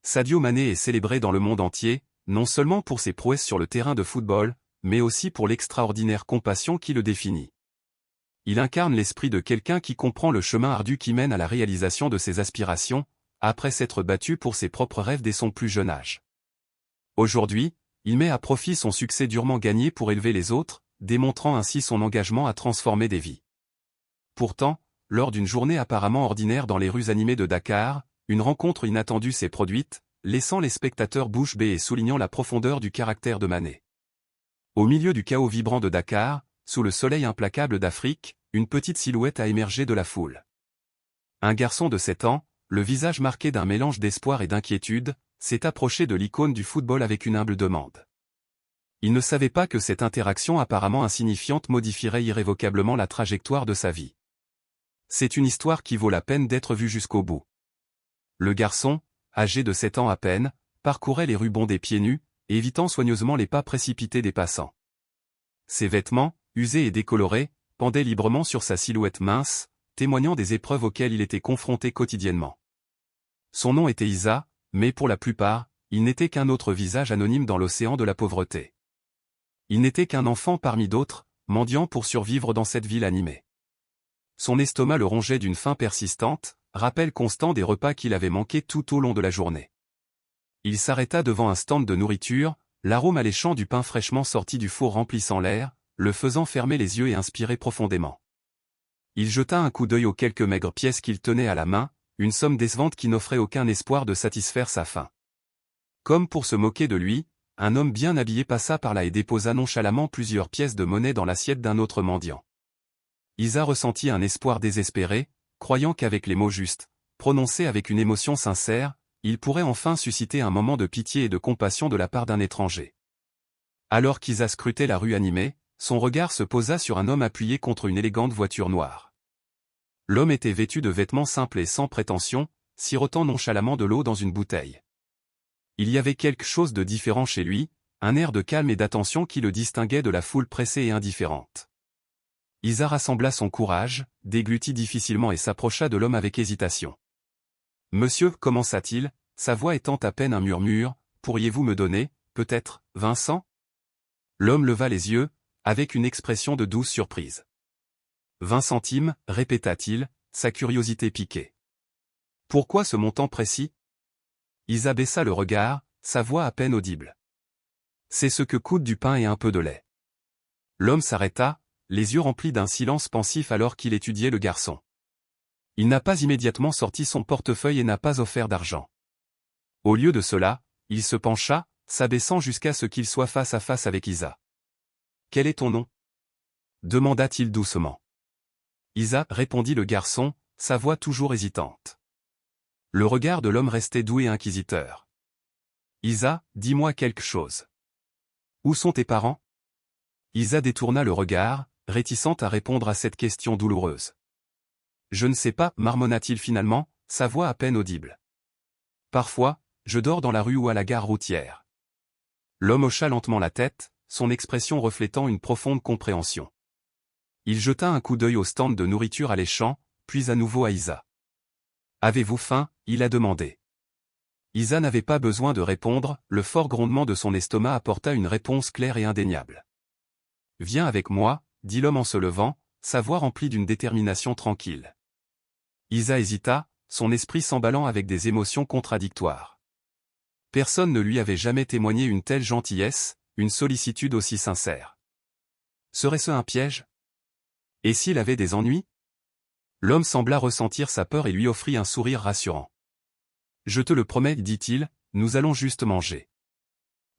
Sadio Mané est célébré dans le monde entier, non seulement pour ses prouesses sur le terrain de football, mais aussi pour l'extraordinaire compassion qui le définit. Il incarne l'esprit de quelqu'un qui comprend le chemin ardu qui mène à la réalisation de ses aspirations, après s'être battu pour ses propres rêves dès son plus jeune âge. Aujourd'hui, il met à profit son succès durement gagné pour élever les autres, démontrant ainsi son engagement à transformer des vies. Pourtant, lors d'une journée apparemment ordinaire dans les rues animées de Dakar, une rencontre inattendue s'est produite, laissant les spectateurs bouche bée et soulignant la profondeur du caractère de Mané. Au milieu du chaos vibrant de Dakar, sous le soleil implacable d'Afrique, une petite silhouette a émergé de la foule. Un garçon de 7 ans, le visage marqué d'un mélange d'espoir et d'inquiétude, s'est approché de l'icône du football avec une humble demande. Il ne savait pas que cette interaction apparemment insignifiante modifierait irrévocablement la trajectoire de sa vie. C'est une histoire qui vaut la peine d'être vue jusqu'au bout. Le garçon, âgé de 7 ans à peine, parcourait les rues bondées pieds nus, évitant soigneusement les pas précipités des passants. Ses vêtements, usés et décolorés, pendaient librement sur sa silhouette mince, témoignant des épreuves auxquelles il était confronté quotidiennement. Son nom était Isa, mais pour la plupart, il n'était qu'un autre visage anonyme dans l'océan de la pauvreté. Il n'était qu'un enfant parmi d'autres, mendiant pour survivre dans cette ville animée. Son estomac le rongeait d'une faim persistante, rappel constant des repas qu'il avait manqués tout au long de la journée. Il s'arrêta devant un stand de nourriture, l'arôme alléchant du pain fraîchement sorti du four remplissant l'air, le faisant fermer les yeux et inspirer profondément. Il jeta un coup d'œil aux quelques maigres pièces qu'il tenait à la main, une somme décevante qui n'offrait aucun espoir de satisfaire sa faim. Comme pour se moquer de lui, un homme bien habillé passa par là et déposa nonchalamment plusieurs pièces de monnaie dans l'assiette d'un autre mendiant. Isa ressentit un espoir désespéré, croyant qu'avec les mots justes, prononcés avec une émotion sincère, il pourrait enfin susciter un moment de pitié et de compassion de la part d'un étranger. Alors qu'Isa scrutait la rue animée, son regard se posa sur un homme appuyé contre une élégante voiture noire. L'homme était vêtu de vêtements simples et sans prétention, sirotant nonchalamment de l'eau dans une bouteille. Il y avait quelque chose de différent chez lui, un air de calme et d'attention qui le distinguait de la foule pressée et indifférente. Isa rassembla son courage, déglutit difficilement et s'approcha de l'homme avec hésitation. « Monsieur, commença-t-il, sa voix étant à peine un murmure, pourriez-vous me donner, peut-être, 20 cents ?» L'homme leva les yeux, avec une expression de douce surprise. 20 centimes, répéta-t-il, sa curiosité piquée. Pourquoi ce montant précis? Isa baissa le regard, sa voix à peine audible. C'est ce que coûte du pain et un peu de lait. L'homme s'arrêta, les yeux remplis d'un silence pensif alors qu'il étudiait le garçon. Il n'a pas immédiatement sorti son portefeuille et n'a pas offert d'argent. Au lieu de cela, il se pencha, s'abaissant jusqu'à ce qu'il soit face à face avec Isa. « Quel est ton nom » demanda-t-il doucement. Isa, répondit le garçon, sa voix toujours hésitante. Le regard de l'homme restait doux et inquisiteur. Isa, dis-moi quelque chose. Où sont tes parents? Isa détourna le regard, réticente à répondre à cette question douloureuse. Je ne sais pas, marmonna-t-il finalement, sa voix à peine audible. Parfois, je dors dans la rue ou à la gare routière. L'homme hocha lentement la tête, son expression reflétant une profonde compréhension. Il jeta un coup d'œil au stand de nourriture alléchant, puis à nouveau à Isa. Avez-vous faim? Il a demandé. Isa n'avait pas besoin de répondre, le fort grondement de son estomac apporta une réponse claire et indéniable. Viens avec moi, dit l'homme en se levant, sa voix remplie d'une détermination tranquille. Isa hésita, son esprit s'emballant avec des émotions contradictoires. Personne ne lui avait jamais témoigné une telle gentillesse, une sollicitude aussi sincère. Serait-ce un piège? Et s'il avait des ennuis? L'homme sembla ressentir sa peur et lui offrit un sourire rassurant. Je te le promets, dit-il, nous allons juste manger.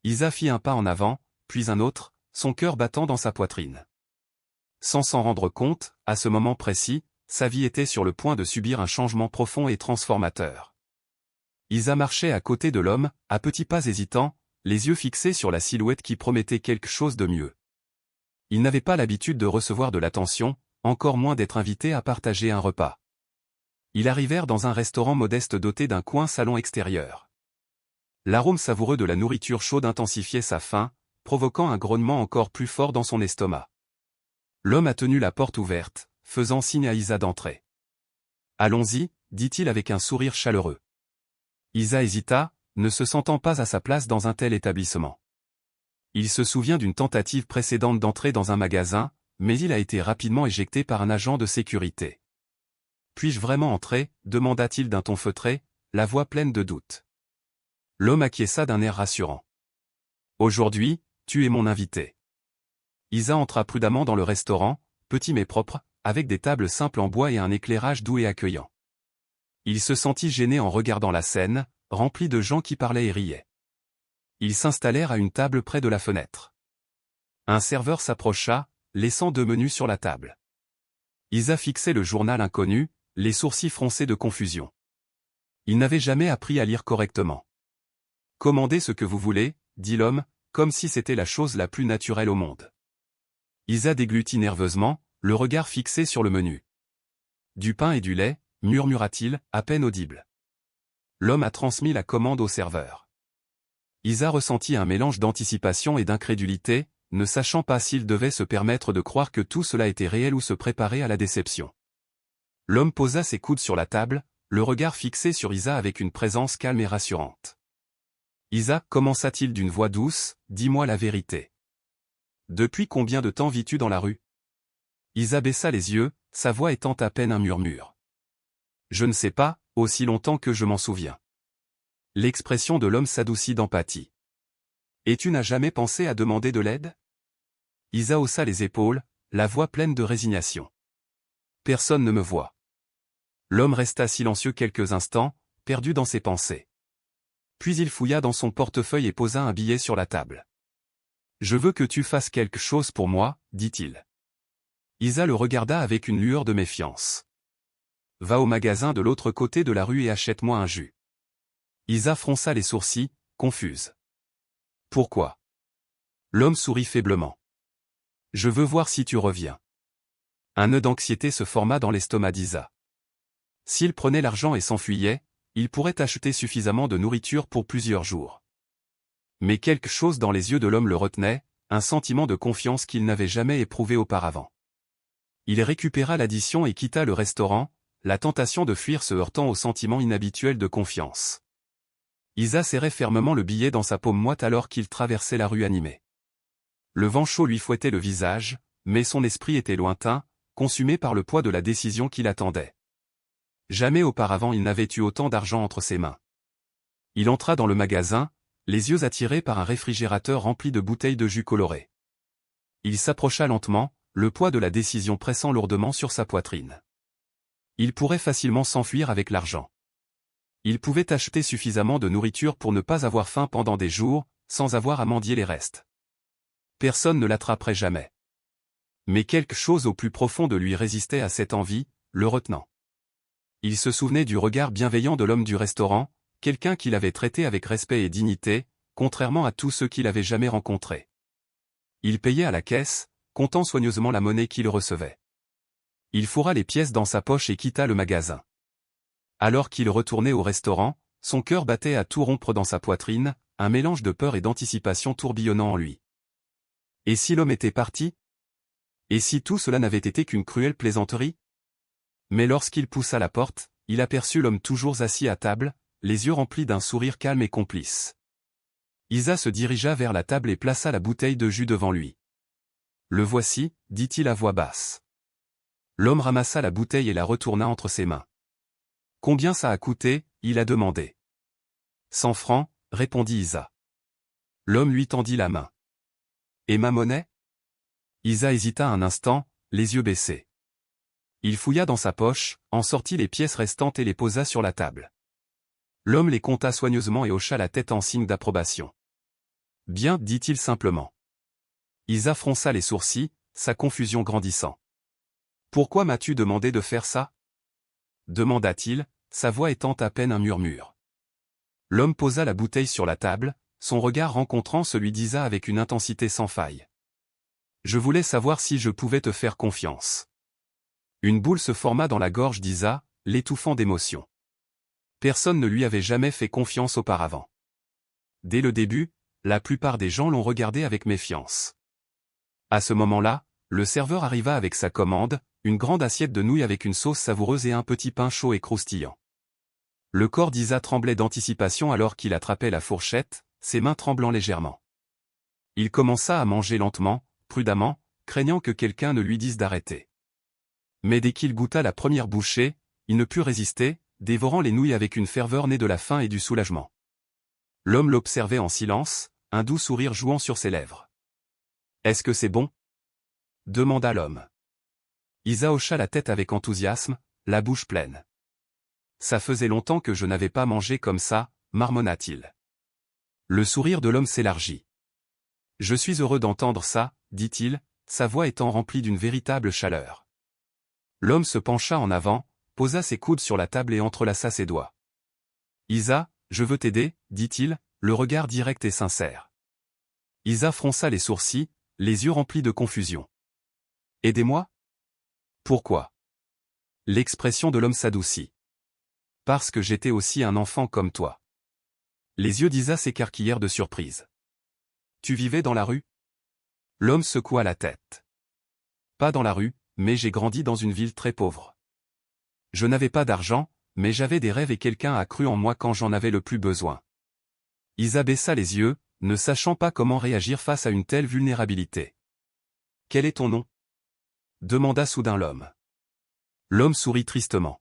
Isa fit un pas en avant, puis un autre, son cœur battant dans sa poitrine. Sans s'en rendre compte, à ce moment précis, sa vie était sur le point de subir un changement profond et transformateur. Isa marchait à côté de l'homme, à petits pas hésitants, les yeux fixés sur la silhouette qui promettait quelque chose de mieux. Il n'avait pas l'habitude de recevoir de l'attention, encore moins d'être invité à partager un repas. Ils arrivèrent dans un restaurant modeste doté d'un coin salon extérieur. L'arôme savoureux de la nourriture chaude intensifiait sa faim, provoquant un grognement encore plus fort dans son estomac. L'homme a tenu la porte ouverte, faisant signe à Isa d'entrer. « Allons-y » dit-il avec un sourire chaleureux. Isa hésita, ne se sentant pas à sa place dans un tel établissement. Il se souvient d'une tentative précédente d'entrer dans un magasin, mais il a été rapidement éjecté par un agent de sécurité. « Puis-je vraiment entrer » demanda-t-il d'un ton feutré, la voix pleine de doute. L'homme acquiesça d'un air rassurant. « Aujourd'hui, tu es mon invité. » Isa entra prudemment dans le restaurant, petit mais propre, avec des tables simples en bois et un éclairage doux et accueillant. Il se sentit gêné en regardant la scène, remplie de gens qui parlaient et riaient. Ils s'installèrent à une table près de la fenêtre. Un serveur s'approcha, laissant 2 menus sur la table. Isa fixait le journal inconnu, les sourcils froncés de confusion. Il n'avait jamais appris à lire correctement. « Commandez ce que vous voulez » dit l'homme, comme si c'était la chose la plus naturelle au monde. Isa déglutit nerveusement, le regard fixé sur le menu. « Du pain et du lait » murmura-t-il, à peine audible. L'homme a transmis la commande au serveur. Isa ressentit un mélange d'anticipation et d'incrédulité, ne sachant pas s'il devait se permettre de croire que tout cela était réel ou se préparer à la déception. L'homme posa ses coudes sur la table, le regard fixé sur Isa avec une présence calme et rassurante. « Isa, commença-t-il d'une voix douce, dis-moi la vérité. Depuis combien de temps vis-tu dans la rue » Isa baissa les yeux, sa voix étant à peine un murmure. « Je ne sais pas, aussi longtemps que je m'en souviens. » L'expression de l'homme s'adoucit d'empathie. « Et tu n'as jamais pensé à demander de l'aide » Isa haussa les épaules, la voix pleine de résignation. « Personne ne me voit. » L'homme resta silencieux quelques instants, perdu dans ses pensées. Puis il fouilla dans son portefeuille et posa un billet sur la table. « Je veux que tu fasses quelque chose pour moi, dit-il. » Isa le regarda avec une lueur de méfiance. « Va au magasin de l'autre côté de la rue et achète-moi un jus. » Isa fronça les sourcils, confuse. « Pourquoi » L'homme sourit faiblement. « Je veux voir si tu reviens. » Un nœud d'anxiété se forma dans l'estomac d'Isa. S'il prenait l'argent et s'enfuyait, il pourrait acheter suffisamment de nourriture pour plusieurs jours. Mais quelque chose dans les yeux de l'homme le retenait, un sentiment de confiance qu'il n'avait jamais éprouvé auparavant. Il récupéra l'addition et quitta le restaurant, la tentation de fuir se heurtant au sentiment inhabituel de confiance. Isa serrait fermement le billet dans sa paume moite alors qu'il traversait la rue animée. Le vent chaud lui fouettait le visage, mais son esprit était lointain, consumé par le poids de la décision qui l'attendait. Jamais auparavant il n'avait eu autant d'argent entre ses mains. Il entra dans le magasin, les yeux attirés par un réfrigérateur rempli de bouteilles de jus coloré. Il s'approcha lentement, le poids de la décision pressant lourdement sur sa poitrine. Il pourrait facilement s'enfuir avec l'argent. Il pouvait acheter suffisamment de nourriture pour ne pas avoir faim pendant des jours, sans avoir à mendier les restes. Personne ne l'attraperait jamais. Mais quelque chose au plus profond de lui résistait à cette envie, le retenant. Il se souvenait du regard bienveillant de l'homme du restaurant, quelqu'un qu'il avait traité avec respect et dignité, contrairement à tous ceux qu'il avait jamais rencontrés. Il payait à la caisse, comptant soigneusement la monnaie qu'il recevait. Il fourra les pièces dans sa poche et quitta le magasin. Alors qu'il retournait au restaurant, son cœur battait à tout rompre dans sa poitrine, un mélange de peur et d'anticipation tourbillonnant en lui. Et si l'homme était parti ? Et si tout cela n'avait été qu'une cruelle plaisanterie ? Mais lorsqu'il poussa la porte, il aperçut l'homme toujours assis à table, les yeux remplis d'un sourire calme et complice. Isa se dirigea vers la table et plaça la bouteille de jus devant lui. « Le voici » dit-il à voix basse. L'homme ramassa la bouteille et la retourna entre ses mains. « Combien ça a coûté » il a demandé. « 100 francs, répondit Isa. L'homme lui tendit la main. « Et ma monnaie » Isa hésita un instant, les yeux baissés. Il fouilla dans sa poche, en sortit les pièces restantes et les posa sur la table. L'homme les compta soigneusement et hocha la tête en signe d'approbation. « Bien, dit-il simplement. Isa fronça les sourcils, sa confusion grandissant. « Pourquoi m'as-tu demandé de faire ça » demanda-t-il, sa voix étant à peine un murmure. L'homme posa la bouteille sur la table, son regard rencontrant celui d'Isa avec une intensité sans faille. « Je voulais savoir si je pouvais te faire confiance. » Une boule se forma dans la gorge d'Isa, l'étouffant d'émotion. Personne ne lui avait jamais fait confiance auparavant. Dès le début, la plupart des gens l'ont regardé avec méfiance. À ce moment-là, le serveur arriva avec sa commande, une grande assiette de nouilles avec une sauce savoureuse et un petit pain chaud et croustillant. Le corps d'Isa tremblait d'anticipation alors qu'il attrapait la fourchette, ses mains tremblant légèrement. Il commença à manger lentement, prudemment, craignant que quelqu'un ne lui dise d'arrêter. Mais dès qu'il goûta la première bouchée, il ne put résister, dévorant les nouilles avec une ferveur née de la faim et du soulagement. L'homme l'observait en silence, un doux sourire jouant sur ses lèvres. « Est-ce que c'est bon ?» demanda l'homme. Isa hocha la tête avec enthousiasme, la bouche pleine. « Ça faisait longtemps que je n'avais pas mangé comme ça, marmonna-t-il. Le sourire de l'homme s'élargit. « Je suis heureux d'entendre ça, dit-il, sa voix étant remplie d'une véritable chaleur. » L'homme se pencha en avant, posa ses coudes sur la table et entrelaça ses doigts. « Isa, je veux t'aider, dit-il, le regard direct et sincère. Isa fronça les sourcils, les yeux remplis de confusion. « Aidez-moi ? Pourquoi ?» L'expression de l'homme s'adoucit. « Parce que j'étais aussi un enfant comme toi. » Les yeux d'Isa s'écarquillèrent de surprise. « Tu vivais dans la rue ?» L'homme secoua la tête. « Pas dans la rue, mais j'ai grandi dans une ville très pauvre. Je n'avais pas d'argent, mais j'avais des rêves et quelqu'un a cru en moi quand j'en avais le plus besoin. » Isa baissa les yeux, ne sachant pas comment réagir face à une telle vulnérabilité. « Quel est ton nom ?» demanda soudain l'homme. L'homme sourit tristement.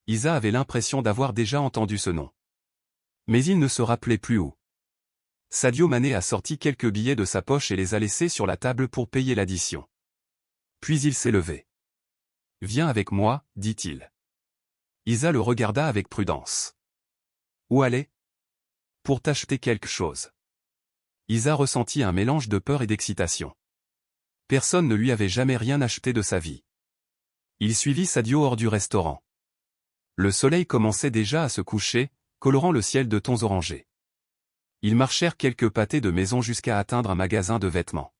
Isa avait l'impression d'avoir déjà entendu ce nom. Mais il ne se rappelait plus où. Sadio Mané a sorti quelques billets de sa poche et les a laissés sur la table pour payer l'addition. Puis il s'est levé. « Viens avec moi, dit-il. » Isa le regarda avec prudence. « Où aller ? » Pour t'acheter quelque chose. Isa ressentit un mélange de peur et d'excitation. Personne ne lui avait jamais rien acheté de sa vie. Il suivit Sadio hors du restaurant. Le soleil commençait déjà à se coucher, colorant le ciel de tons orangés. Ils marchèrent quelques pâtés de maison jusqu'à atteindre un magasin de vêtements.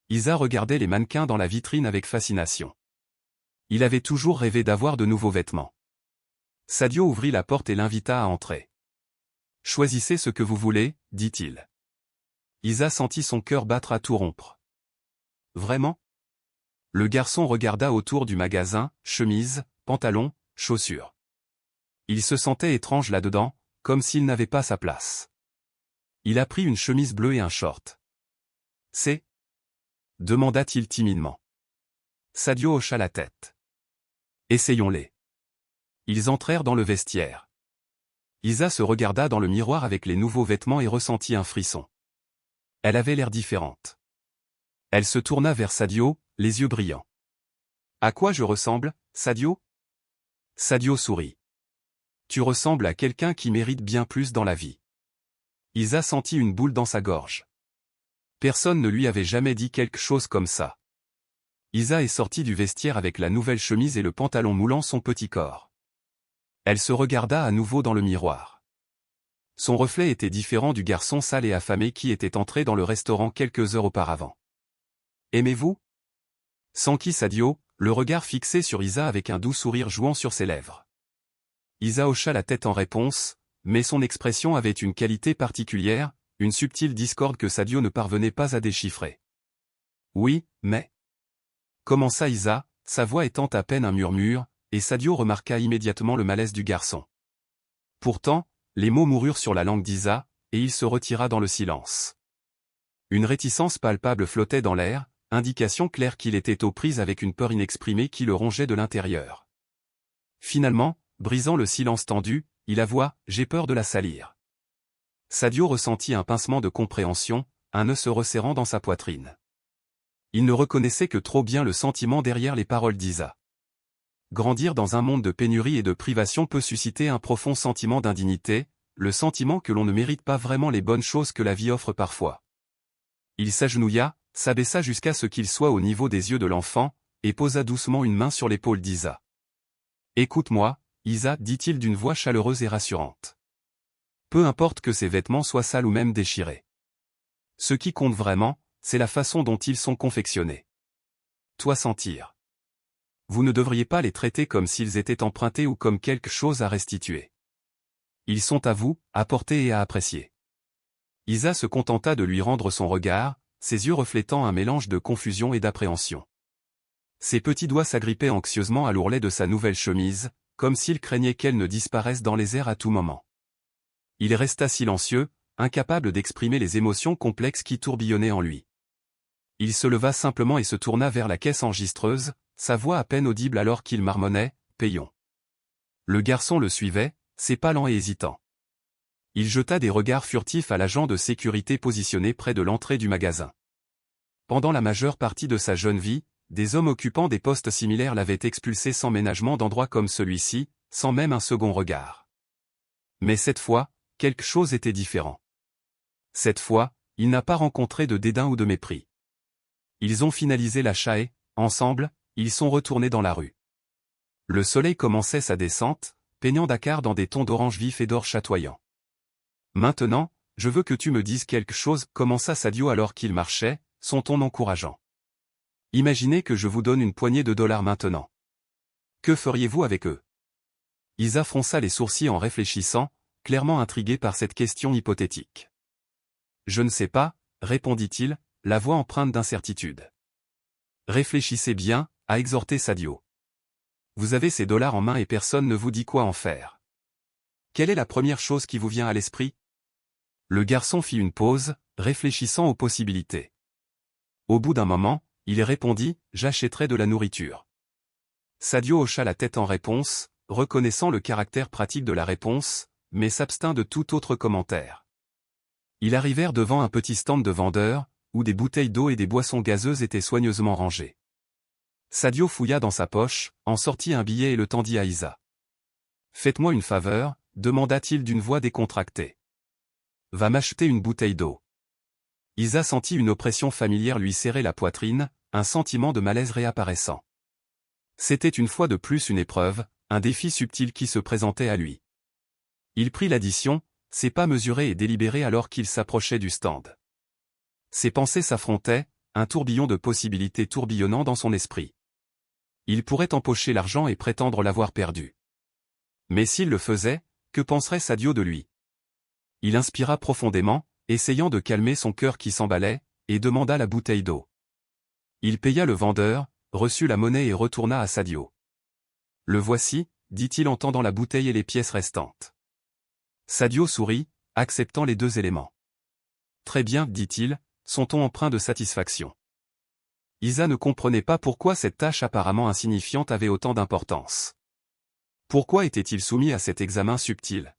Isa regardait les mannequins dans la vitrine avec fascination. Il avait toujours rêvé d'avoir de nouveaux vêtements. Sadio ouvrit la porte et l'invita à entrer. « Choisissez ce que vous voulez, dit-il. » Isa sentit son cœur battre à tout rompre. « Vraiment ?» Le garçon regarda autour du magasin, chemises, pantalons, chaussures. Il se sentait étrange là-dedans, comme s'il n'avait pas sa place. Il a pris une chemise bleue et un short. « C'est ?» demanda-t-il timidement. Sadio hocha la tête. « Essayons-les. » Ils entrèrent dans le vestiaire. Isa se regarda dans le miroir avec les nouveaux vêtements et ressentit un frisson. Elle avait l'air différente. Elle se tourna vers Sadio, les yeux brillants. « À quoi je ressemble, Sadio ?» Sadio sourit. « Tu ressembles à quelqu'un qui mérite bien plus dans la vie. » Isa sentit une boule dans sa gorge. Personne ne lui avait jamais dit quelque chose comme ça. Isa est sortie du vestiaire avec la nouvelle chemise et le pantalon moulant son petit corps. Elle se regarda à nouveau dans le miroir. Son reflet était différent du garçon sale et affamé qui était entré dans le restaurant quelques heures auparavant. « Aimez-vous » s'enquit Sadio, le regard fixé sur Isa avec un doux sourire jouant sur ses lèvres. Isa hocha la tête en réponse, mais son expression avait une qualité particulière, une subtile discorde que Sadio ne parvenait pas à déchiffrer. « Oui, mais... » commença Isa, sa voix étant à peine un murmure, et Sadio remarqua immédiatement le malaise du garçon. Pourtant, les mots moururent sur la langue d'Isa, et il se retira dans le silence. Une réticence palpable flottait dans l'air, indication claire qu'il était aux prises avec une peur inexprimée qui le rongeait de l'intérieur. Finalement, brisant le silence tendu, il avoua « J'ai peur de la salir ». Sadio ressentit un pincement de compréhension, un nœud se resserrant dans sa poitrine. Il ne reconnaissait que trop bien le sentiment derrière les paroles d'Isa. Grandir dans un monde de pénurie et de privation peut susciter un profond sentiment d'indignité, le sentiment que l'on ne mérite pas vraiment les bonnes choses que la vie offre parfois. Il s'agenouilla, s'abaissa jusqu'à ce qu'il soit au niveau des yeux de l'enfant, et posa doucement une main sur l'épaule d'Isa. « Écoute-moi, Isa, dit-il d'une voix chaleureuse et rassurante. Peu importe que ces vêtements soient sales ou même déchirés. Ce qui compte vraiment, c'est la façon dont ils sont confectionnés. Toi sentir. Vous ne devriez pas les traiter comme s'ils étaient empruntés ou comme quelque chose à restituer. Ils sont à vous, à porter et à apprécier. » Isa se contenta de lui rendre son regard, ses yeux reflétant un mélange de confusion et d'appréhension. Ses petits doigts s'agrippaient anxieusement à l'ourlet de sa nouvelle chemise, comme s'il craignait qu'elle ne disparaisse dans les airs à tout moment. Il resta silencieux, incapable d'exprimer les émotions complexes qui tourbillonnaient en lui. Il se leva simplement et se tourna vers la caisse enregistreuse, sa voix à peine audible alors qu'il marmonnait « Payons ». Le garçon le suivait, ses pas lents et hésitants. Il jeta des regards furtifs à l'agent de sécurité positionné près de l'entrée du magasin. Pendant la majeure partie de sa jeune vie, des hommes occupant des postes similaires l'avaient expulsé sans ménagement d'endroits comme celui-ci, sans même un second regard. Mais cette fois, quelque chose était différent. Cette fois, il n'a pas rencontré de dédain ou de mépris. Ils ont finalisé l'achat et, ensemble, ils sont retournés dans la rue. Le soleil commençait sa descente, peignant Dakar dans des tons d'orange vif et d'or chatoyant. « Maintenant, je veux que tu me dises quelque chose, » commença Sadio alors qu'il marchait, son ton encourageant. « Imaginez que je vous donne une poignée de dollars maintenant. Que feriez-vous avec eux ?» Isa fronça les sourcils en réfléchissant, clairement intrigué par cette question hypothétique. « Je ne sais pas, » répondit-il, la voix empreinte d'incertitude. « Réfléchissez bien, » a exhorté Sadio. « Vous avez ces dollars en main et personne ne vous dit quoi en faire. Quelle est la première chose qui vous vient à l'esprit ?» Le garçon fit une pause, réfléchissant aux possibilités. Au bout d'un moment, il répondit « J'achèterai de la nourriture. » Sadio hocha la tête en réponse, reconnaissant le caractère pratique de la réponse, mais s'abstint de tout autre commentaire. Ils arrivèrent devant un petit stand de vendeur, où des bouteilles d'eau et des boissons gazeuses étaient soigneusement rangées. Sadio fouilla dans sa poche, en sortit un billet et le tendit à Isa. « Faites-moi une faveur, » demanda-t-il d'une voix décontractée. « Va m'acheter une bouteille d'eau. » Isa sentit une oppression familière lui serrer la poitrine, un sentiment de malaise réapparaissant. C'était une fois de plus une épreuve, un défi subtil qui se présentait à lui. Il prit l'addition, ses pas mesurés et délibérés alors qu'il s'approchait du stand. Ses pensées s'affrontaient, un tourbillon de possibilités tourbillonnant dans son esprit. Il pourrait empocher l'argent et prétendre l'avoir perdu. Mais s'il le faisait, que penserait Sadio de lui? Il inspira profondément, essayant de calmer son cœur qui s'emballait, et demanda la bouteille d'eau. Il paya le vendeur, reçut la monnaie et retourna à Sadio. « Le voici », dit-il en tendant la bouteille et les pièces restantes. Sadio sourit, acceptant les deux éléments. « Très bien, » dit-il, son ton empreint de satisfaction. Isa ne comprenait pas pourquoi cette tâche apparemment insignifiante avait autant d'importance. Pourquoi était-il soumis à cet examen subtil?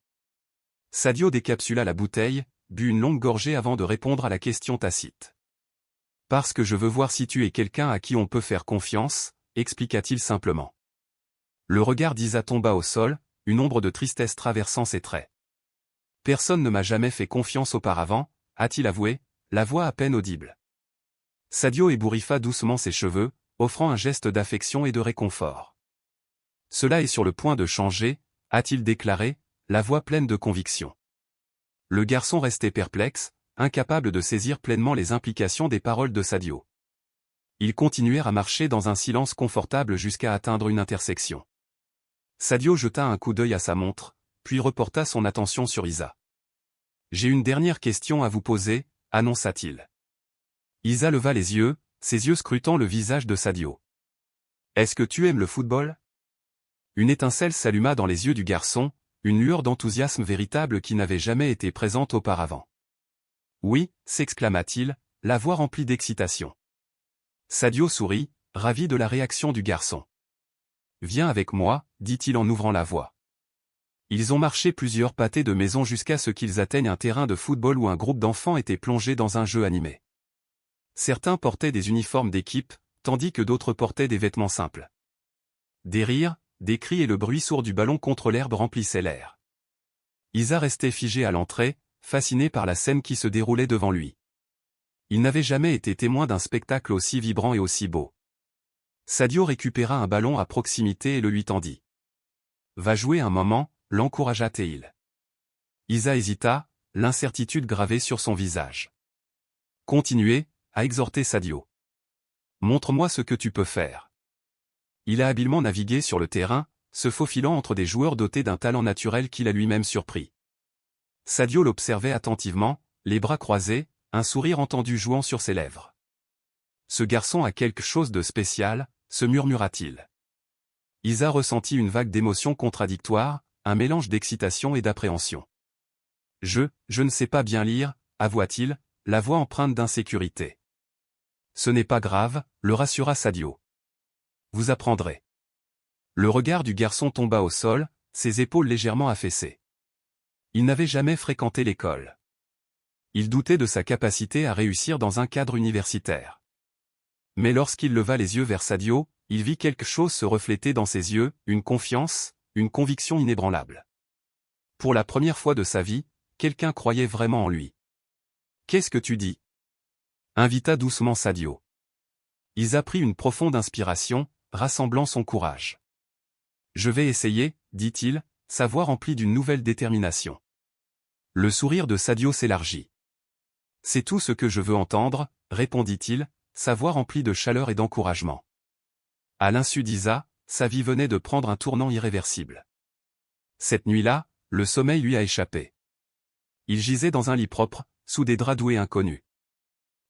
Sadio décapsula la bouteille, but une longue gorgée avant de répondre à la question tacite. « Parce que je veux voir si tu es quelqu'un à qui on peut faire confiance, » expliqua-t-il simplement. Le regard d'Isa tomba au sol, une ombre de tristesse traversant ses traits. « Personne ne m'a jamais fait confiance auparavant, » a-t-il avoué, la voix à peine audible. Sadio ébouriffa doucement ses cheveux, offrant un geste d'affection et de réconfort. « Cela est sur le point de changer, » a-t-il déclaré, la voix pleine de conviction. Le garçon restait perplexe, incapable de saisir pleinement les implications des paroles de Sadio. Ils continuèrent à marcher dans un silence confortable jusqu'à atteindre une intersection. Sadio jeta un coup d'œil à sa montre, puis reporta son attention sur Isa. « J'ai une dernière question à vous poser », annonça-t-il. Isa leva les yeux, ses yeux scrutant le visage de Sadio. « Est-ce que tu aimes le football ?» Une étincelle s'alluma dans les yeux du garçon, une lueur d'enthousiasme véritable qui n'avait jamais été présente auparavant. « Oui », s'exclama-t-il, la voix remplie d'excitation. Sadio sourit, ravi de la réaction du garçon. « Viens avec moi », dit-il en ouvrant la voie. Ils ont marché plusieurs pâtés de maison jusqu'à ce qu'ils atteignent un terrain de football où un groupe d'enfants était plongé dans un jeu animé. Certains portaient des uniformes d'équipe, tandis que d'autres portaient des vêtements simples. Des rires, des cris et le bruit sourd du ballon contre l'herbe remplissaient l'air. Isa restait figé à l'entrée, fasciné par la scène qui se déroulait devant lui. Il n'avait jamais été témoin d'un spectacle aussi vibrant et aussi beau. Sadio récupéra un ballon à proximité et le lui tendit. « Va jouer un moment », l'encouragea Théil. Isa hésita, l'incertitude gravée sur son visage. « Continuez », a exhorté Sadio. « Montre-moi ce que tu peux faire. » Il a habilement navigué sur le terrain, se faufilant entre des joueurs dotés d'un talent naturel qui l'a lui-même surpris. Sadio l'observait attentivement, les bras croisés, un sourire entendu jouant sur ses lèvres. « Ce garçon a quelque chose de spécial », se murmura-t-il. Isa ressentit une vague d'émotions contradictoires, un mélange d'excitation et d'appréhension. Je ne sais pas bien lire, avoua-t-il, la voix empreinte d'insécurité. Ce n'est pas grave, le rassura Sadio. Vous apprendrez. Le regard du garçon tomba au sol, ses épaules légèrement affaissées. Il n'avait jamais fréquenté l'école. Il doutait de sa capacité à réussir dans un cadre universitaire. Mais lorsqu'il leva les yeux vers Sadio, il vit quelque chose se refléter dans ses yeux, une confiance, une conviction inébranlable. Pour la première fois de sa vie, quelqu'un croyait vraiment en lui. « Qu'est-ce que tu dis ?» invita doucement Sadio. Isa prit une profonde inspiration, rassemblant son courage. « Je vais essayer, dit-il, sa voix remplie d'une nouvelle détermination. Le sourire de Sadio s'élargit. « C'est tout ce que je veux entendre, répondit-il, sa voix remplie de chaleur et d'encouragement. À l'insu d'Isa, sa vie venait de prendre un tournant irréversible. Cette nuit-là, le sommeil lui a échappé. Il gisait dans un lit propre, sous des draps doux et inconnus.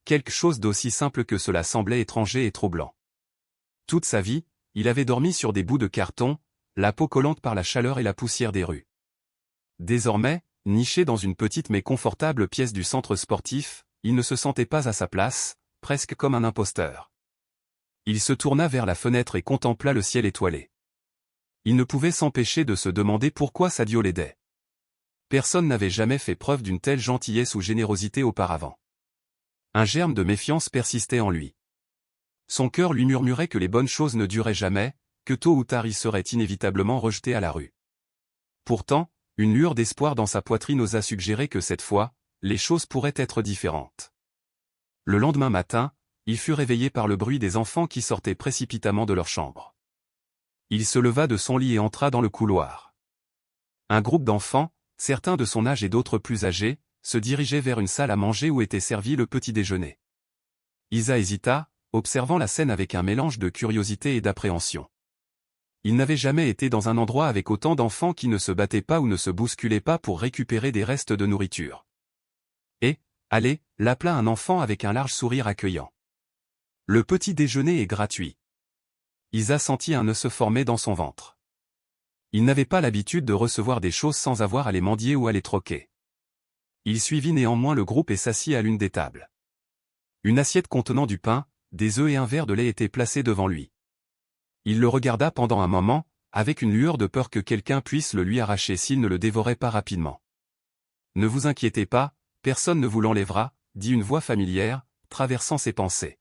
Quelque chose d'aussi simple que cela semblait étranger et troublant. Toute sa vie, il avait dormi sur des bouts de carton, la peau collante par la chaleur et la poussière des rues. Désormais, niché dans une petite mais confortable pièce du centre sportif, il ne se sentait pas à sa place, presque comme un imposteur. Il se tourna vers la fenêtre et contempla le ciel étoilé. Il ne pouvait s'empêcher de se demander pourquoi Sadio l'aidait. Personne n'avait jamais fait preuve d'une telle gentillesse ou générosité auparavant. Un germe de méfiance persistait en lui. Son cœur lui murmurait que les bonnes choses ne duraient jamais, que tôt ou tard il serait inévitablement rejeté à la rue. Pourtant, une lueur d'espoir dans sa poitrine osa suggérer que cette fois, les choses pourraient être différentes. Le lendemain matin, il fut réveillé par le bruit des enfants qui sortaient précipitamment de leur chambre. Il se leva de son lit et entra dans le couloir. Un groupe d'enfants, certains de son âge et d'autres plus âgés, se dirigeaient vers une salle à manger où était servi le petit déjeuner. Isa hésita, observant la scène avec un mélange de curiosité et d'appréhension. Il n'avait jamais été dans un endroit avec autant d'enfants qui ne se battaient pas ou ne se bousculaient pas pour récupérer des restes de nourriture. Et, allez, l'appela un enfant avec un large sourire accueillant. Le petit déjeuner est gratuit. Isa sentit un nœud se former dans son ventre. Il n'avait pas l'habitude de recevoir des choses sans avoir à les mendier ou à les troquer. Il suivit néanmoins le groupe et s'assit à l'une des tables. Une assiette contenant du pain, des œufs et un verre de lait étaient placés devant lui. Il le regarda pendant un moment, avec une lueur de peur que quelqu'un puisse le lui arracher s'il ne le dévorait pas rapidement. « Ne vous inquiétez pas, personne ne vous l'enlèvera, » dit une voix familière, traversant ses pensées.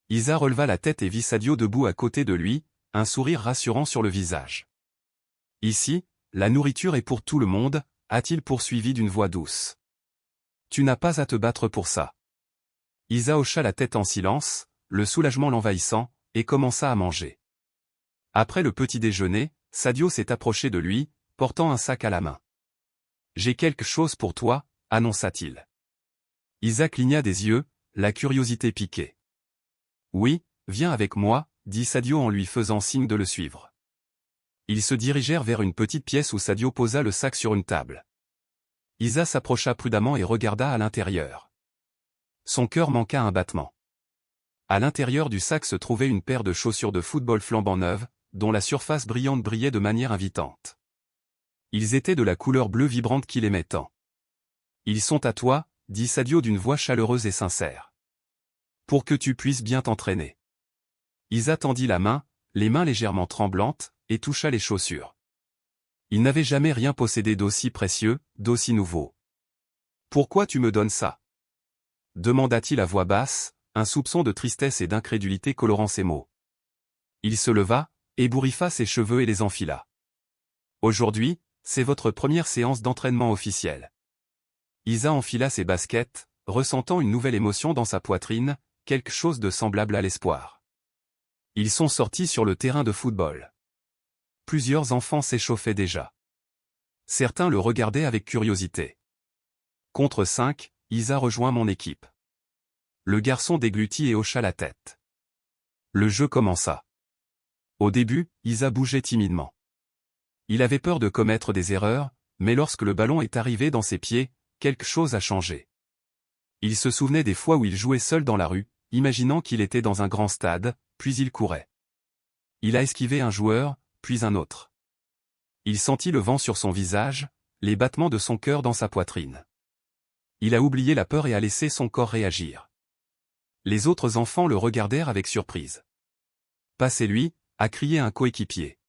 Isa releva la tête et vit Sadio debout à côté de lui, un sourire rassurant sur le visage. « Ici, la nourriture est pour tout le monde, » a-t-il poursuivi d'une voix douce. « Tu n'as pas à te battre pour ça. » Isa hocha la tête en silence, le soulagement l'envahissant, et commença à manger. Après le petit déjeuner, Sadio s'est approché de lui, portant un sac à la main. « J'ai quelque chose pour toi, » annonça-t-il. Isa cligna des yeux, la curiosité piquée. « Oui, viens avec moi, » dit Sadio en lui faisant signe de le suivre. Ils se dirigèrent vers une petite pièce où Sadio posa le sac sur une table. Isa s'approcha prudemment et regarda à l'intérieur. Son cœur manqua un battement. À l'intérieur du sac se trouvait une paire de chaussures de football flambant neuves, dont la surface brillante brillait de manière invitante. Ils étaient de la couleur bleue vibrante qu'il aimait tant. « Ils sont à toi, » dit Sadio d'une voix chaleureuse et sincère. « Pour que tu puisses bien t'entraîner. » Isa tendit la main, les mains légèrement tremblantes, et toucha les chaussures. Il n'avait jamais rien possédé d'aussi précieux, d'aussi nouveau. « Pourquoi tu me donnes ça ?» demanda-t-il à voix basse, un soupçon de tristesse et d'incrédulité colorant ses mots. Il se leva, ébouriffa ses cheveux et les enfila. « Aujourd'hui, c'est votre première séance d'entraînement officielle. » Isa enfila ses baskets, ressentant une nouvelle émotion dans sa poitrine, quelque chose de semblable à l'espoir. Ils sont sortis sur le terrain de football. Plusieurs enfants s'échauffaient déjà. Certains le regardaient avec curiosité. Contre 5, Isa rejoint mon équipe. Le garçon déglutit et hocha la tête. Le jeu commença. Au début, Isa bougeait timidement. Il avait peur de commettre des erreurs, mais lorsque le ballon est arrivé dans ses pieds, quelque chose a changé. Il se souvenait des fois où il jouait seul dans la rue, imaginant qu'il était dans un grand stade, puis il courait. Il a esquivé un joueur, puis un autre. Il sentit le vent sur son visage, les battements de son cœur dans sa poitrine. Il a oublié la peur et a laissé son corps réagir. Les autres enfants le regardèrent avec surprise. « Passez-lui » a crié un coéquipier.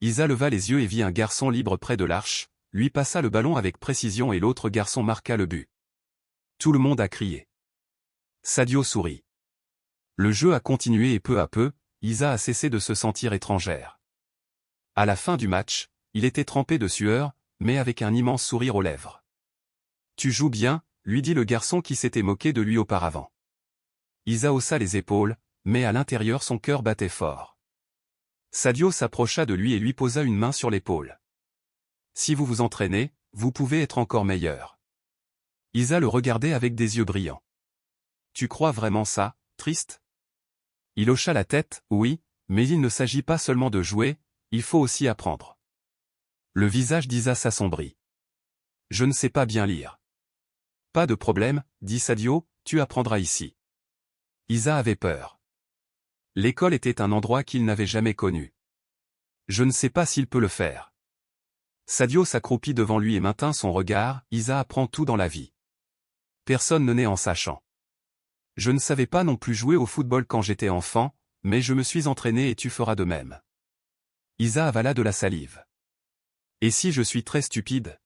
Isa leva les yeux et vit un garçon libre près de l'arche, lui passa le ballon avec précision et l'autre garçon marqua le but. Tout le monde a crié. Sadio sourit. Le jeu a continué et peu à peu, Isa a cessé de se sentir étrangère. À la fin du match, il était trempé de sueur, mais avec un immense sourire aux lèvres. « Tu joues bien » lui dit le garçon qui s'était moqué de lui auparavant. Isa haussa les épaules, mais à l'intérieur son cœur battait fort. Sadio s'approcha de lui et lui posa une main sur l'épaule. « Si vous vous entraînez, vous pouvez être encore meilleur. » Isa le regardait avec des yeux brillants. « Tu crois vraiment ça, Triste ?» Il hocha la tête, « Oui, mais il ne s'agit pas seulement de jouer, il faut aussi apprendre. » Le visage d'Isa s'assombrit. « Je ne sais pas bien lire. »« Pas de problème, » dit Sadio, « tu apprendras ici. » Isa avait peur. L'école était un endroit qu'il n'avait jamais connu. « Je ne sais pas s'il peut le faire. » Sadio s'accroupit devant lui et maintint son regard, « Isa apprend tout dans la vie. Personne ne naît en sachant. Je ne savais pas non plus jouer au football quand j'étais enfant, mais je me suis entraîné et tu feras de même. » Isa avala de la salive. « Et si je suis très stupide ? »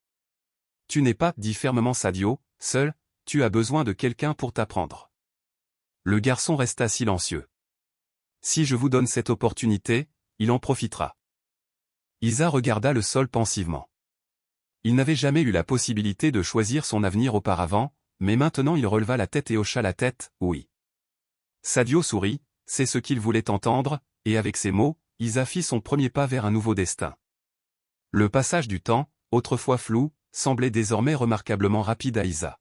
« Tu n'es pas, dit fermement Sadio, seul, tu as besoin de quelqu'un pour t'apprendre. » Le garçon resta silencieux. « Si je vous donne cette opportunité, il en profitera. » Isa regarda le sol pensivement. Il n'avait jamais eu la possibilité de choisir son avenir auparavant, mais maintenant il releva la tête et hocha la tête, « Oui. » Sadio sourit, c'est ce qu'il voulait entendre, et avec ces mots, Isa fit son premier pas vers un nouveau destin. Le passage du temps, autrefois flou, semblait désormais remarquablement rapide à Isa.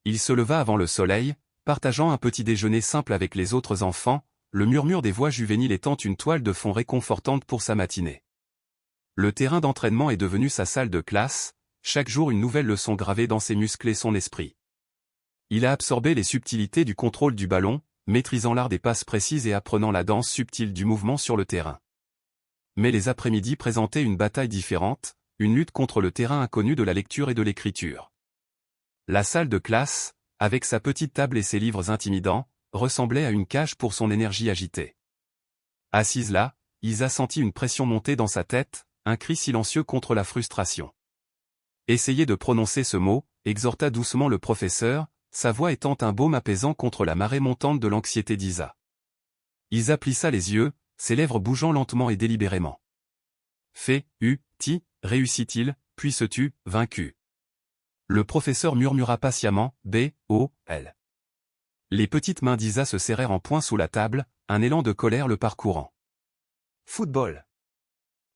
Il se leva avant le soleil, partageant un petit déjeuner simple avec les autres enfants, le murmure des voix juvéniles étant une toile de fond réconfortante pour sa matinée. Le terrain d'entraînement est devenu sa salle de classe, chaque jour une nouvelle leçon gravée dans ses muscles et son esprit. Il a absorbé les subtilités du contrôle du ballon, maîtrisant l'art des passes précises et apprenant la danse subtile du mouvement sur le terrain. Mais les après-midi présentaient une bataille différente, une lutte contre le terrain inconnu de la lecture et de l'écriture. La salle de classe, avec sa petite table et ses livres intimidants, ressemblait à une cage pour son énergie agitée. Assise là, Isa sentit une pression monter dans sa tête, un cri silencieux contre la frustration. « Essayez de prononcer ce mot », exhorta doucement le professeur, sa voix étant un baume apaisant contre la marée montante de l'anxiété d'Isa. Isa plissa les yeux, ses lèvres bougeant lentement et délibérément. « Fait, ti, réussit-il, puis se tut, vaincu. » Le professeur murmura patiemment, B-O-L. Les petites mains d'Isa se serrèrent en poing sous la table, un élan de colère le parcourant. « Football !»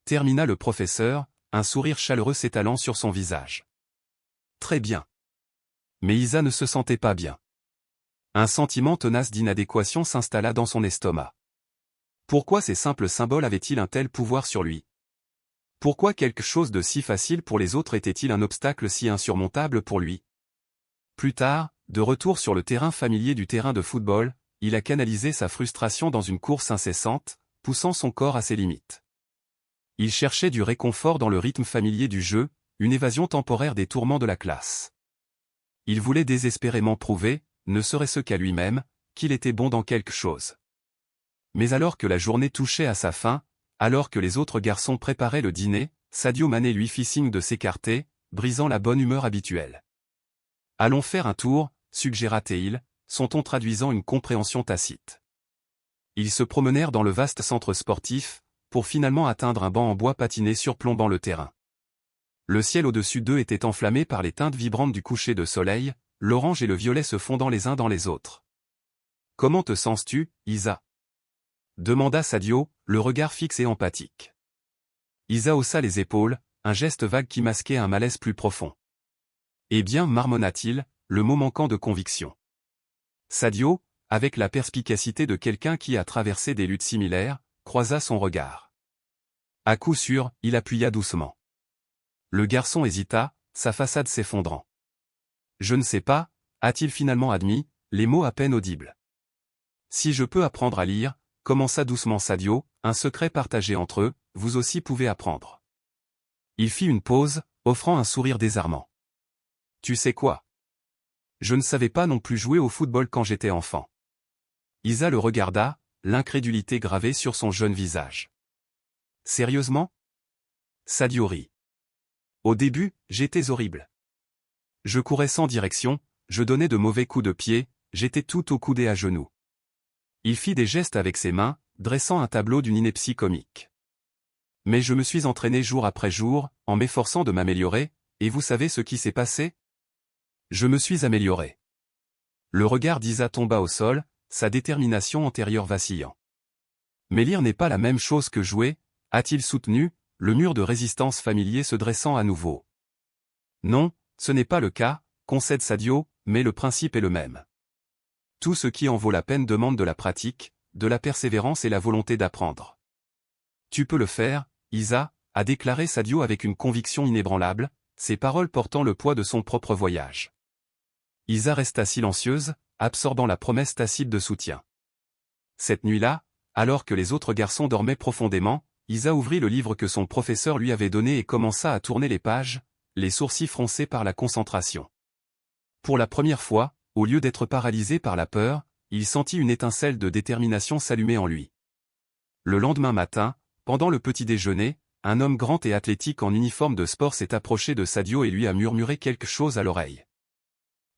termina le professeur, un sourire chaleureux s'étalant sur son visage. « Très bien. » Mais Isa ne se sentait pas bien. Un sentiment tenace d'inadéquation s'installa dans son estomac. Pourquoi ces simples symboles avaient-ils un tel pouvoir sur lui? Pourquoi quelque chose de si facile pour les autres était-il un obstacle si insurmontable pour lui? Plus tard, de retour sur le terrain familier du terrain de football, il a canalisé sa frustration dans une course incessante, poussant son corps à ses limites. Il cherchait du réconfort dans le rythme familier du jeu, une évasion temporaire des tourments de la classe. Il voulait désespérément prouver, ne serait-ce qu'à lui-même, qu'il était bon dans quelque chose. Mais alors que la journée touchait à sa fin, alors que les autres garçons préparaient le dîner, Sadio Mané lui fit signe de s'écarter, brisant la bonne humeur habituelle. « Allons faire un tour », suggéra-t-il, son ton traduisant une compréhension tacite. Ils se promenèrent dans le vaste centre sportif, pour finalement atteindre un banc en bois patiné surplombant le terrain. Le ciel au-dessus d'eux était enflammé par les teintes vibrantes du coucher de soleil, l'orange et le violet se fondant les uns dans les autres. « Comment te sens-tu, Isa ?» demanda Sadio, le regard fixe et empathique. Isa haussa les épaules, un geste vague qui masquait un malaise plus profond. « Eh bien, marmonna-t-il, le mot manquant de conviction. Sadio, avec la perspicacité de quelqu'un qui a traversé des luttes similaires, croisa son regard. À coup sûr, il appuya doucement. Le garçon hésita, sa façade s'effondrant. « Je ne sais pas », a-t-il finalement admis, les mots à peine audibles. « Si je peux apprendre à lire, commença doucement Sadio, un secret partagé entre eux, vous aussi pouvez apprendre. Il fit une pause, offrant un sourire désarmant. Tu sais quoi? Je ne savais pas non plus jouer au football quand j'étais enfant. Isa le regarda, l'incrédulité gravée sur son jeune visage. Sérieusement? Sadio rit. Au début, j'étais horrible. Je courais sans direction, je donnais de mauvais coups de pied, j'étais tout au coude et à genoux. Il fit des gestes avec ses mains, dressant un tableau d'une ineptie comique. Mais je me suis entraîné jour après jour, en m'efforçant de m'améliorer, et vous savez ce qui s'est passé? Je me suis amélioré. Le regard d'Isa tomba au sol, sa détermination antérieure vacillant. Mais lire n'est pas la même chose que jouer, a-t-il soutenu, le mur de résistance familier se dressant à nouveau. Non, ce n'est pas le cas, concède Sadio, mais le principe est le même. Tout ce qui en vaut la peine demande de la pratique, de la persévérance et la volonté d'apprendre. Tu peux le faire, Isa, a déclaré Sadio avec une conviction inébranlable, ses paroles portant le poids de son propre voyage. Isa resta silencieuse, absorbant la promesse tacite de soutien. Cette nuit-là, alors que les autres garçons dormaient profondément, Isa ouvrit le livre que son professeur lui avait donné et commença à tourner les pages, les sourcils froncés par la concentration. Pour la première fois, au lieu d'être paralysé par la peur, il sentit une étincelle de détermination s'allumer en lui. Le lendemain matin, pendant le petit déjeuner, un homme grand et athlétique en uniforme de sport s'est approché de Sadio et lui a murmuré quelque chose à l'oreille.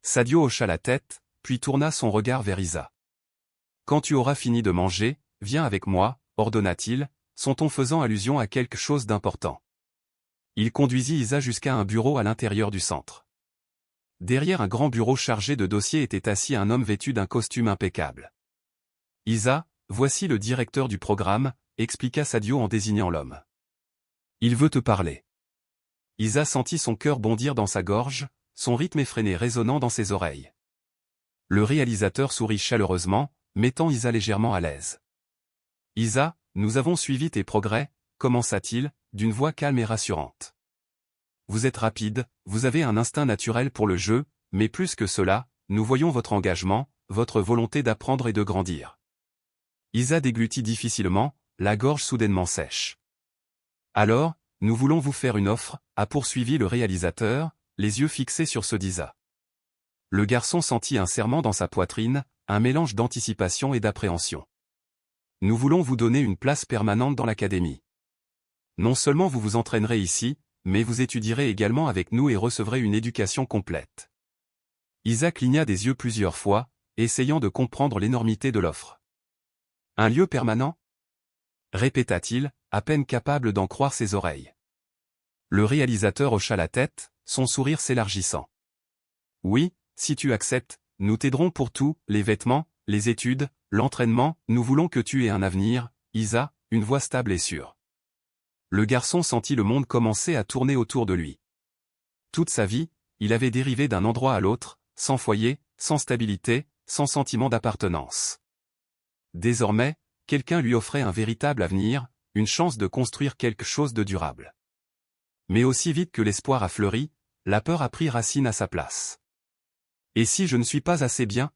Sadio hocha la tête, puis tourna son regard vers Isa. « Quand tu auras fini de manger, viens avec moi, ordonna-t-il, son ton faisant allusion à quelque chose d'important. Il conduisit Isa jusqu'à un bureau à l'intérieur du centre. Derrière un grand bureau chargé de dossiers était assis un homme vêtu d'un costume impeccable. « Isa, voici le directeur du programme », expliqua Sadio en désignant l'homme. « Il veut te parler. » Isa sentit son cœur bondir dans sa gorge, son rythme effréné résonnant dans ses oreilles. Le réalisateur sourit chaleureusement, mettant Isa légèrement à l'aise. « Isa, nous avons suivi tes progrès, » commença-t-il, d'une voix calme et rassurante. « Vous êtes rapide, vous avez un instinct naturel pour le jeu, mais plus que cela, nous voyons votre engagement, votre volonté d'apprendre et de grandir. » Isa déglutit difficilement, la gorge soudainement sèche. « Alors, nous voulons vous faire une offre, » a poursuivi le réalisateur, les yeux fixés sur ceux d'Isa. Le garçon sentit un serrement dans sa poitrine, un mélange d'anticipation et d'appréhension. « Nous voulons vous donner une place permanente dans l'académie. Non seulement vous vous entraînerez ici, mais vous étudierez également avec nous et recevrez une éducation complète. » Isa cligna des yeux plusieurs fois, essayant de comprendre l'énormité de l'offre. « Un lieu permanent ?» répéta-t-il, à peine capable d'en croire ses oreilles. Le réalisateur hocha la tête, son sourire s'élargissant. « Oui, si tu acceptes, nous t'aiderons pour tout, les vêtements, les études, l'entraînement, nous voulons que tu aies un avenir, Isa, » une voix stable et sûre. Le garçon sentit le monde commencer à tourner autour de lui. Toute sa vie, il avait dérivé d'un endroit à l'autre, sans foyer, sans stabilité, sans sentiment d'appartenance. Désormais, quelqu'un lui offrait un véritable avenir, une chance de construire quelque chose de durable. Mais aussi vite que l'espoir a fleuri, la peur a pris racine à sa place. « Et si je ne suis pas assez bien ?»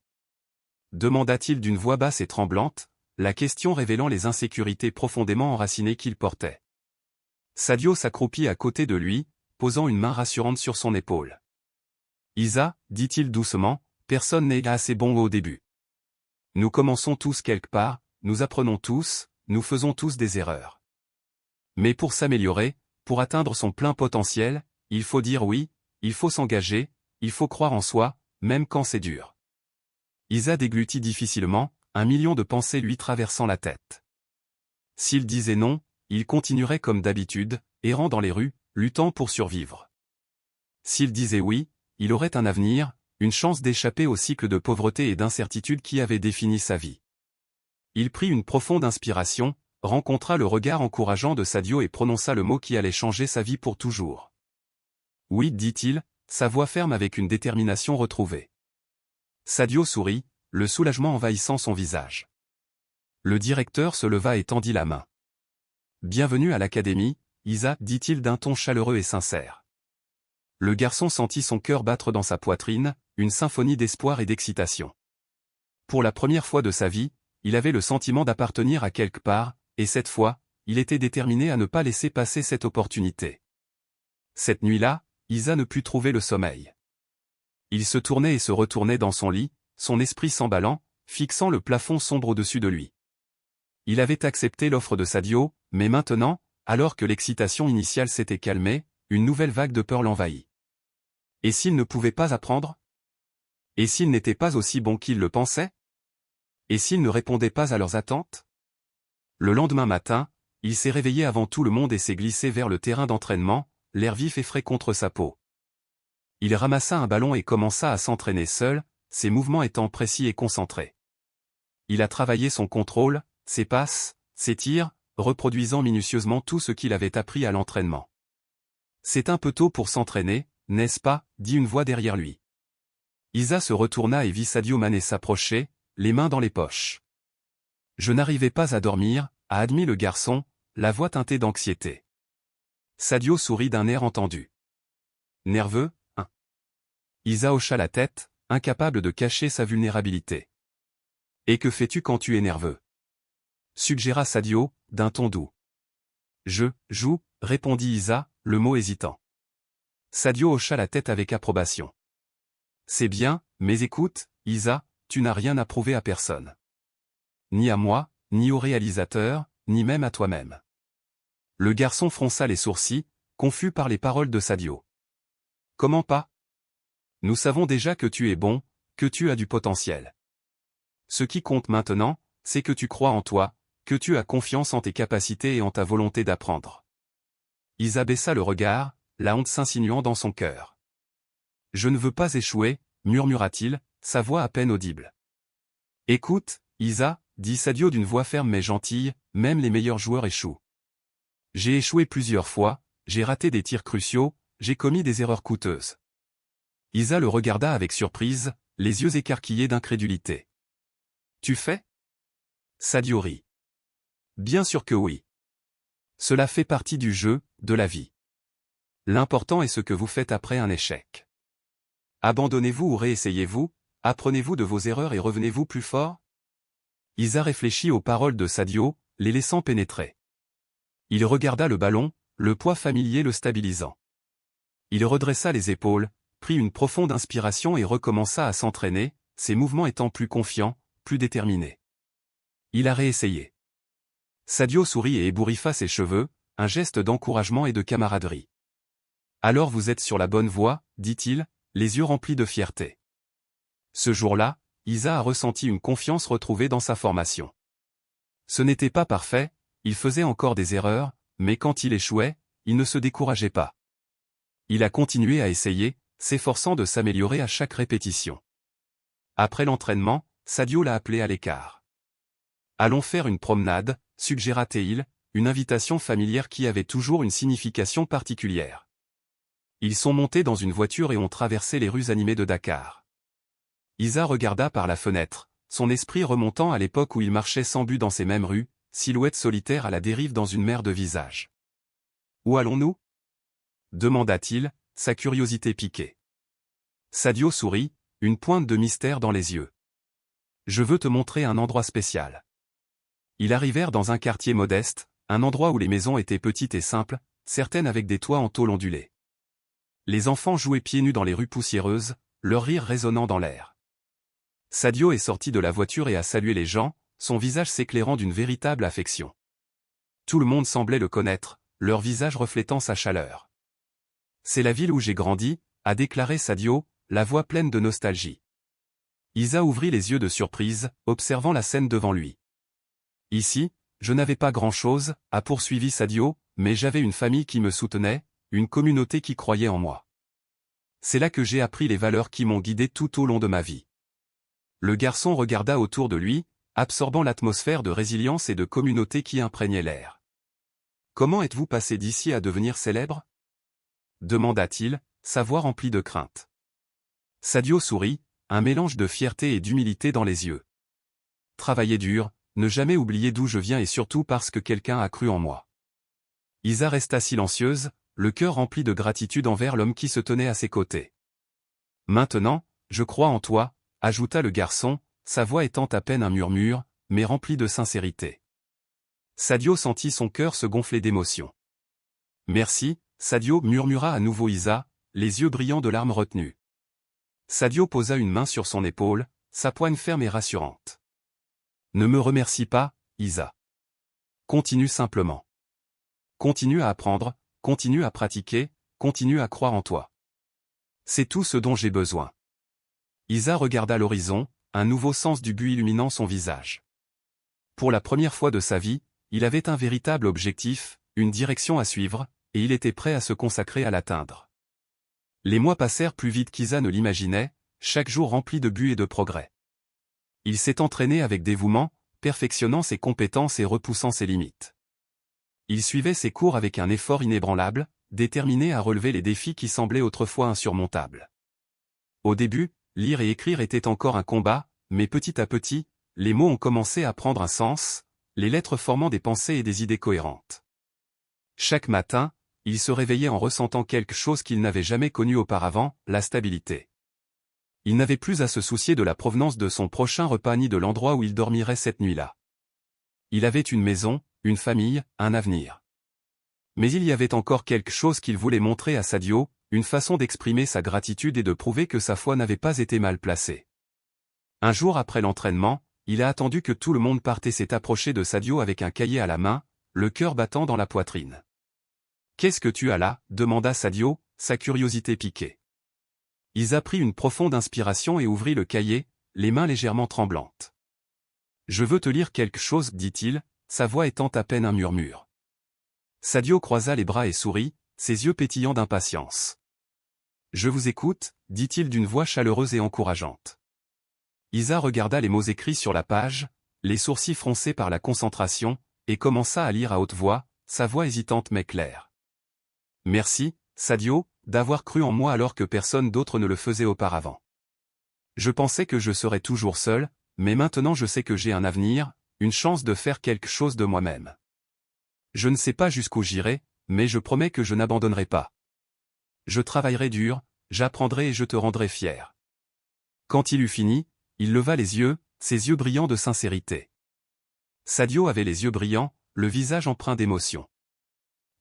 demanda-t-il d'une voix basse et tremblante, la question révélant les insécurités profondément enracinées qu'il portait. Sadio s'accroupit à côté de lui, posant une main rassurante sur son épaule. « Isa, dit-il doucement, personne n'est assez bon au début. Nous commençons tous quelque part, nous apprenons tous, nous faisons tous des erreurs. Mais pour s'améliorer, pour atteindre son plein potentiel, il faut dire oui, il faut s'engager, il faut croire en soi, même quand c'est dur. » Isa déglutit difficilement, un million de pensées lui traversant la tête. S'il disait non, il continuerait comme d'habitude, errant dans les rues, luttant pour survivre. S'il disait oui, il aurait un avenir, une chance d'échapper au cycle de pauvreté et d'incertitude qui avait défini sa vie. Il prit une profonde inspiration, rencontra le regard encourageant de Sadio et prononça le mot qui allait changer sa vie pour toujours. « Oui, dit-il, sa voix ferme avec une détermination retrouvée. Sadio sourit, le soulagement envahissant son visage. Le directeur se leva et tendit la main. « Bienvenue à l'académie, Isa, dit-il d'un ton chaleureux et sincère. » Le garçon sentit son cœur battre dans sa poitrine, une symphonie d'espoir et d'excitation. Pour la première fois de sa vie, il avait le sentiment d'appartenir à quelque part, et cette fois, il était déterminé à ne pas laisser passer cette opportunité. Cette nuit-là, Isa ne put trouver le sommeil. Il se tournait et se retournait dans son lit, son esprit s'emballant, fixant le plafond sombre au-dessus de lui. Il avait accepté l'offre de Sadio, mais maintenant, alors que l'excitation initiale s'était calmée, une nouvelle vague de peur l'envahit. Et s'il ne pouvait pas apprendre? Et s'il n'était pas aussi bon qu'il le pensait? Et s'il ne répondait pas à leurs attentes? Le lendemain matin, il s'est réveillé avant tout le monde et s'est glissé vers le terrain d'entraînement, l'air vif et frais contre sa peau. Il ramassa un ballon et commença à s'entraîner seul, ses mouvements étant précis et concentrés. Il a travaillé son contrôle, ses passes, ses tirs, reproduisant minutieusement tout ce qu'il avait appris à l'entraînement. « C'est un peu tôt pour s'entraîner, n'est-ce pas ?» dit une voix derrière lui. Isa se retourna et vit Sadio Mané s'approcher, les mains dans les poches. « Je n'arrivais pas à dormir », a admis le garçon, la voix teintée d'anxiété. Sadio sourit d'un air entendu. « Nerveux, hein ?» Isa hocha la tête, incapable de cacher sa vulnérabilité. « Et que fais-tu quand tu es nerveux ?» suggéra Sadio, d'un ton doux. « Je joue », répondit Isa, le mot hésitant. Sadio hocha la tête avec approbation. « C'est bien, mais écoute, Isa, tu n'as rien à prouver à personne. Ni à moi, ni au réalisateur, ni même à toi-même. » Le garçon fronça les sourcils, confus par les paroles de Sadio. « Comment pas? Nous savons déjà que tu es bon, que tu as du potentiel. Ce qui compte maintenant, c'est que tu crois en toi, que tu as confiance en tes capacités et en ta volonté d'apprendre. » Isa baissa le regard, la honte s'insinuant dans son cœur. « Je ne veux pas échouer, » murmura-t-il, sa voix à peine audible. « Écoute, Isa, » dit Sadio d'une voix ferme mais gentille, « même les meilleurs joueurs échouent. J'ai échoué plusieurs fois, j'ai raté des tirs cruciaux, j'ai commis des erreurs coûteuses. » Isa le regarda avec surprise, les yeux écarquillés d'incrédulité. « Tu fais ?» Sadio rit. « Bien sûr que oui. Cela fait partie du jeu, de la vie. L'important est ce que vous faites après un échec. Abandonnez-vous ou réessayez-vous, apprenez-vous de vos erreurs et revenez-vous plus fort ?» Isa réfléchit aux paroles de Sadio, les laissant pénétrer. Il regarda le ballon, le poids familier le stabilisant. Il redressa les épaules, prit une profonde inspiration et recommença à s'entraîner, ses mouvements étant plus confiants, plus déterminés. Il a réessayé. Sadio sourit et ébouriffa ses cheveux, un geste d'encouragement et de camaraderie. « Alors vous êtes sur la bonne voie, » dit-il, les yeux remplis de fierté. Ce jour-là, Isa a ressenti une confiance retrouvée dans sa formation. Ce n'était pas parfait, il faisait encore des erreurs, mais quand il échouait, il ne se décourageait pas. Il a continué à essayer, s'efforçant de s'améliorer à chaque répétition. Après l'entraînement, Sadio l'a appelé à l'écart. « Allons faire une promenade », suggéra-t-il, une invitation familière qui avait toujours une signification particulière. Ils sont montés dans une voiture et ont traversé les rues animées de Dakar. Isa regarda par la fenêtre, son esprit remontant à l'époque où il marchait sans but dans ces mêmes rues, silhouette solitaire à la dérive dans une mer de visages. « Où allons-nous » demanda-t-il, sa curiosité piquée. Sadio sourit, une pointe de mystère dans les yeux. « Je veux te montrer un endroit spécial. » Ils arrivèrent dans un quartier modeste, un endroit où les maisons étaient petites et simples, certaines avec des toits en tôle ondulée. Les enfants jouaient pieds nus dans les rues poussiéreuses, leur rire résonnant dans l'air. Sadio est sorti de la voiture et a salué les gens, son visage s'éclairant d'une véritable affection. Tout le monde semblait le connaître, leur visage reflétant sa chaleur. « C'est la ville où j'ai grandi », a déclaré Sadio, la voix pleine de nostalgie. Isa ouvrit les yeux de surprise, observant la scène devant lui. « Ici, je n'avais pas grand-chose », a poursuivi Sadio, « mais j'avais une famille qui me soutenait, une communauté qui croyait en moi. C'est là que j'ai appris les valeurs qui m'ont guidé tout au long de ma vie. » Le garçon regarda autour de lui, absorbant l'atmosphère de résilience et de communauté qui imprégnait l'air. « Comment êtes-vous passé d'ici à devenir célèbre ?» demanda-t-il, sa voix remplie de crainte. Sadio sourit, un mélange de fierté et d'humilité dans les yeux. « Travailler dur, ne jamais oublier d'où je viens et surtout parce que quelqu'un a cru en moi. » Isa resta silencieuse, le cœur rempli de gratitude envers l'homme qui se tenait à ses côtés. « Maintenant, je crois en toi », ajouta le garçon, sa voix étant à peine un murmure, mais rempli de sincérité. Sadio sentit son cœur se gonfler d'émotion. « Merci, Sadio, murmura à nouveau Isa, les yeux brillants de larmes retenues. Sadio posa une main sur son épaule, sa poigne ferme et rassurante. « Ne me remercie pas, Isa. Continue simplement. Continue à apprendre, continue à pratiquer, continue à croire en toi. C'est tout ce dont j'ai besoin. » Isa regarda l'horizon, un nouveau sens du but illuminant son visage. Pour la première fois de sa vie, il avait un véritable objectif, une direction à suivre, et il était prêt à se consacrer à l'atteindre. Les mois passèrent plus vite qu'Isa ne l'imaginait, chaque jour rempli de buts et de progrès. Il s'est entraîné avec dévouement, perfectionnant ses compétences et repoussant ses limites. Il suivait ses cours avec un effort inébranlable, déterminé à relever les défis qui semblaient autrefois insurmontables. Au début, lire et écrire était encore un combat, mais petit à petit, les mots ont commencé à prendre un sens, les lettres formant des pensées et des idées cohérentes. Chaque matin, il se réveillait en ressentant quelque chose qu'il n'avait jamais connu auparavant, la stabilité. Il n'avait plus à se soucier de la provenance de son prochain repas ni de l'endroit où il dormirait cette nuit-là. Il avait une maison, une famille, un avenir. Mais il y avait encore quelque chose qu'il voulait montrer à Sadio, une façon d'exprimer sa gratitude et de prouver que sa foi n'avait pas été mal placée. Un jour après l'entraînement, il a attendu que tout le monde parte et s'est approché de Sadio avec un cahier à la main, le cœur battant dans la poitrine. « Qu'est-ce que tu as là » demanda Sadio, sa curiosité piquée. Isa prit une profonde inspiration et ouvrit le cahier, les mains légèrement tremblantes. « Je veux te lire quelque chose, dit-il, sa voix étant à peine un murmure. Sadio croisa les bras et sourit, ses yeux pétillants d'impatience. « Je vous écoute, dit-il d'une voix chaleureuse et encourageante. Isa regarda les mots écrits sur la page, les sourcils froncés par la concentration, et commença à lire à haute voix, sa voix hésitante mais claire. « Merci, Sadio, d'avoir cru en moi alors que personne d'autre ne le faisait auparavant. Je pensais que je serais toujours seul, mais maintenant je sais que j'ai un avenir, une chance de faire quelque chose de moi-même. Je ne sais pas jusqu'où j'irai, mais je promets que je n'abandonnerai pas. Je travaillerai dur, j'apprendrai et je te rendrai fier. » Quand il eut fini, il leva les yeux, ses yeux brillants de sincérité. Sadio avait les yeux brillants, le visage empreint d'émotion.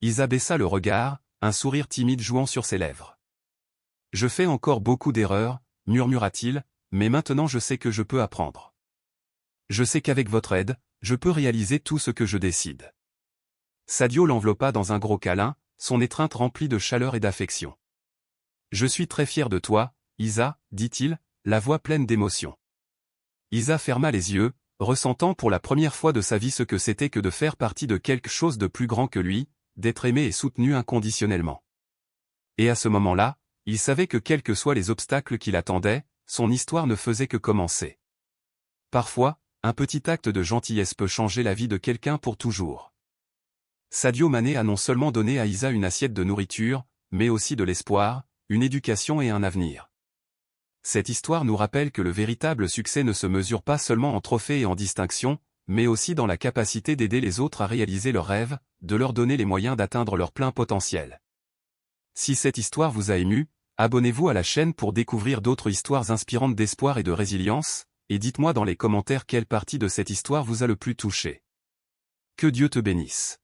Isa baissa le regard, un sourire timide jouant sur ses lèvres. « Je fais encore beaucoup d'erreurs, murmura-t-il, mais maintenant je sais que je peux apprendre. Je sais qu'avec votre aide, je peux réaliser tout ce que je décide. » Sadio l'enveloppa dans un gros câlin, son étreinte remplie de chaleur et d'affection. « Je suis très fier de toi, Isa, dit-il, la voix pleine d'émotion. » Isa ferma les yeux, ressentant pour la première fois de sa vie ce que c'était que de faire partie de quelque chose de plus grand que lui, d'être aimé et soutenu inconditionnellement. Et à ce moment-là, il savait que quels que soient les obstacles qui l'attendaient, son histoire ne faisait que commencer. Parfois, un petit acte de gentillesse peut changer la vie de quelqu'un pour toujours. Sadio Mané a non seulement donné à Isa une assiette de nourriture, mais aussi de l'espoir, une éducation et un avenir. Cette histoire nous rappelle que le véritable succès ne se mesure pas seulement en trophées et en distinctions, mais aussi dans la capacité d'aider les autres à réaliser leurs rêves, de leur donner les moyens d'atteindre leur plein potentiel. Si cette histoire vous a ému, abonnez-vous à la chaîne pour découvrir d'autres histoires inspirantes d'espoir et de résilience, et dites-moi dans les commentaires quelle partie de cette histoire vous a le plus touché. Que Dieu te bénisse.